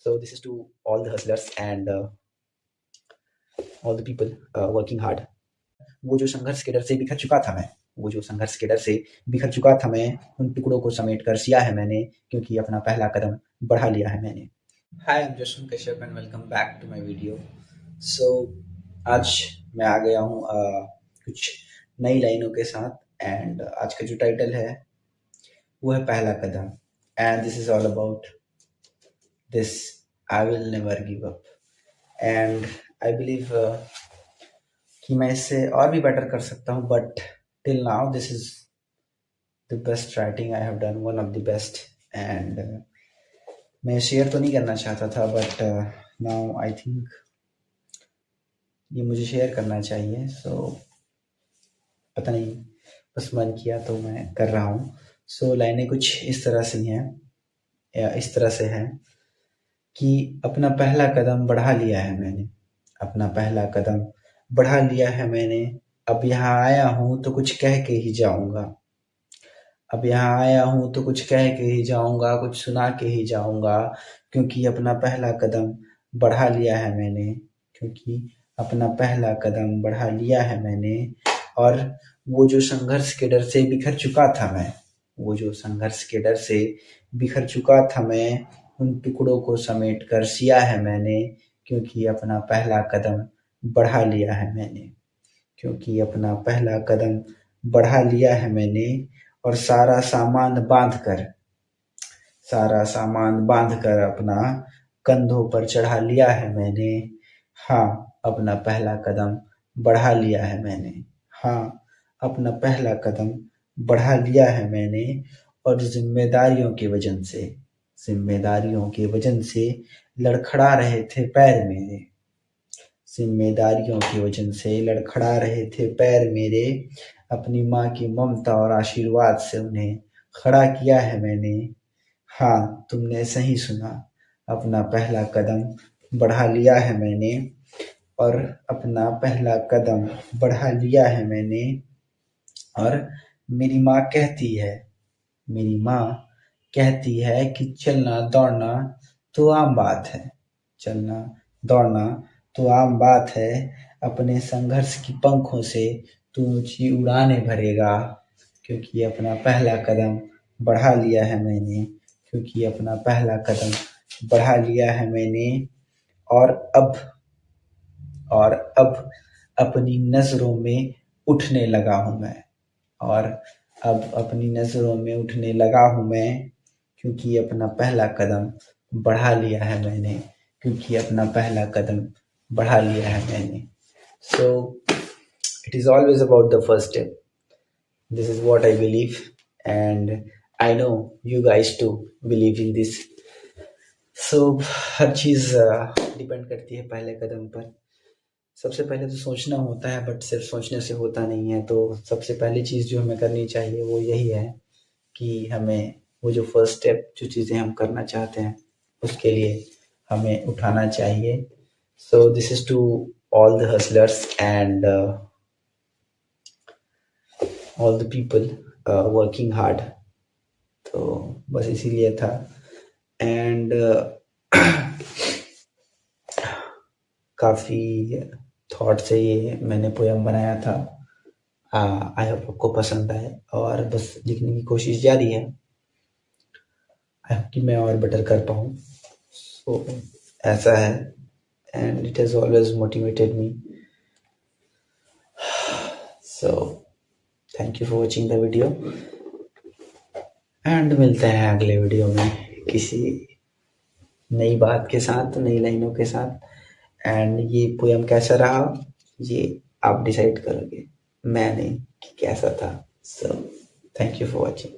So this is to all the hustlers and all the people working hard. वो जो संघर्ष के डर से बिखर चुका था मैं, वो जो संघर्ष के डर से बिखर चुका था मैं, उन टुकड़ों को समेट कर सिया है मैंने, क्योंकि अपना पहला कदम बढ़ा लिया है मैंने। Hi, I am Jashan Kashyap and welcome back to my video. So आज मैं आ गया हूँ कुछ नई लाइनों के साथ एंड आज का जो टाइटल है वो है पहला कदम and this is all about this I will never give up and I believe कि मैं इससे और भी बेटर कर सकता हूँ, but till now this is the best writing I have done, one of the best. And मैं share तो नहीं करना चाहता था, बट नाउ आई थिंक ये मुझे शेयर करना चाहिए। सो पता नहीं, बस मन किया तो मैं कर रहा हूँ। सो लाइनें कुछ इस तरह से हैं, या इस तरह से हैं कि अपना पहला कदम बढ़ा लिया है मैंने, अपना पहला कदम बढ़ा लिया है मैंने। अब यहाँ आया हूँ तो कुछ कह के ही जाऊँगा, अब यहाँ आया हूँ तो कुछ कह के ही जाऊँगा, कुछ सुना के ही जाऊँगा, क्योंकि अपना पहला कदम बढ़ा लिया है मैंने, क्योंकि अपना पहला कदम बढ़ा लिया है मैंने। और वो जो संघर्ष के डर से बिखर चुका था मैं, वो जो संघर्ष के डर से बिखर चुका था मैं, उन टुकड़ों को समेट कर सिया है मैंने, क्योंकि अपना पहला कदम बढ़ा लिया है मैंने, क्योंकि अपना पहला कदम बढ़ा लिया है मैंने। और सारा सामान बांध कर अपना कंधों पर चढ़ा लिया है मैंने। हाँ, अपना पहला कदम बढ़ा लिया है मैंने। हाँ, अपना पहला कदम बढ़ा लिया है मैंने। और जिम्मेदारियों के वजन से लड़खड़ा रहे थे पैर मेरे, जिम्मेदारियों की वजह से लड़खड़ा रहे थे पैर मेरे। अपनी माँ की ममता और आशीर्वाद से उन्हें खड़ा किया है मैंने। हाँ, तुमने सही सुना, अपना पहला कदम बढ़ा लिया है मैंने, और अपना पहला कदम बढ़ा लिया है मैंने। और मेरी माँ कहती है कि चलना दौड़ना तो आम बात है, चलना दौड़ना तो आम बात है। अपने संघर्ष की पंखों से तू ऊंची उड़ानें भरेगा, क्योंकि अपना पहला कदम बढ़ा लिया है मैंने, क्योंकि अपना पहला कदम बढ़ा लिया है मैंने। और अब अपनी नजरों में उठने लगा हूँ मैं, और अब अपनी नजरों में उठने लगा हूँ मैं, क्योंकि अपना पहला कदम बढ़ा लिया है मैंने, क्योंकि अपना पहला कदम बढ़ा लिया है मैंने। So it is always about the first step. This is what I believe, and I know you guys too believe in this. So her cheese depend करती है पहले कदम पर। सबसे पहले तो सोचना होता है, बट सिर्फ सोचने से होता नहीं है। तो सबसे पहली चीज़ जो हमें करनी चाहिए वो यही है कि हमें वो जो फर्स्ट स्टेप, जो चीज़ें हम करना चाहते हैं उसके लिए हमें उठाना चाहिए। So this is to all the hustlers and all the people working hard. तो बस इसीलिए था। एंड काफ़ी थॉट से ये मैंने पोयम बनाया था। आई होप आपको पसंद आए, और बस लिखने की कोशिश जारी है। आई होप कि मैं और बेटर कर पाऊँ। सो ऐसा है, and it has always motivated me. So thank you for watching the video, and मिलते हैं अगले वीडियो में किसी नई बात के साथ, नई लाइनों के साथ। एंड ये पोयम कैसा रहा ये आप डिसाइड करोगे, मैं नहीं, कि कैसा था। So thank you for watching.